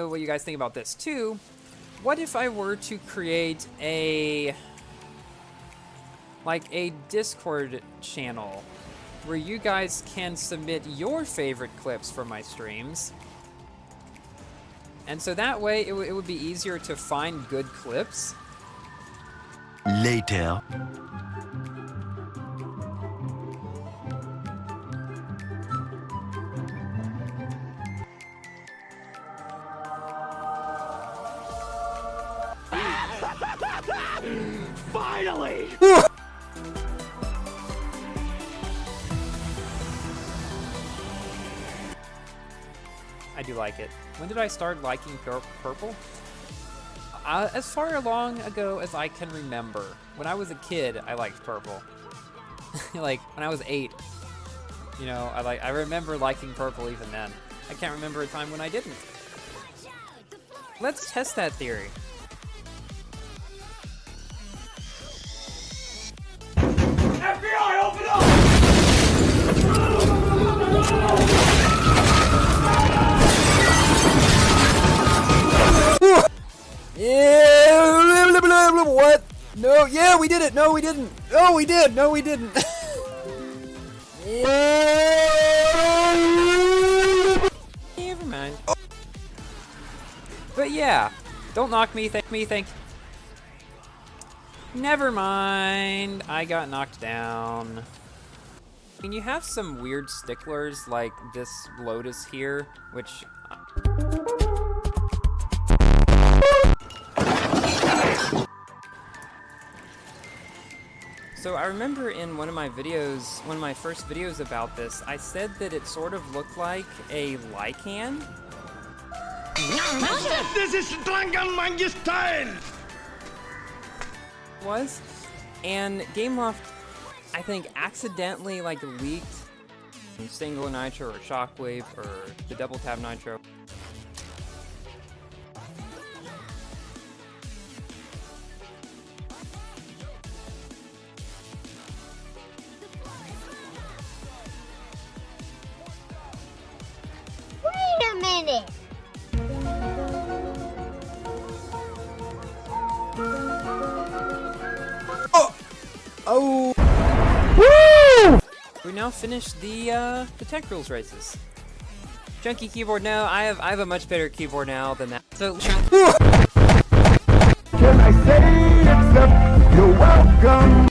what you guys think about this too. What if I were to create a Discord channel where you guys can submit your favorite clips from my streams? And so that way it would be easier to find good clips. Later. Finally! I do like it. When did I start liking purple? As far long ago as I can remember. When I was a kid, I liked purple. Like, when I was 8. You know, I remember liking purple even then. I can't remember a time when I didn't. Let's test that theory. FBI, open up! Yeah, what? No, yeah, we did it. No, we didn't. Oh, we did. No, we didn't. Never mind. But yeah, don't knock me. Thank me. Thank. Never mind. I got knocked down. I mean, you have some weird sticklers like this Lotus here, which. So I remember in one of my videos, one of my first videos about this, I said that it sort of looked like a lichen. This is Dranganmangi style! Was, and Gameloft, I think, accidentally leaked Single Nitro or Shockwave or the Double Tap Nitro. Wait a minute! Oh! Woo! We now finished the tech rules races. Chunky keyboard now. I have a much better keyboard now than that. So Can I say except you're welcome?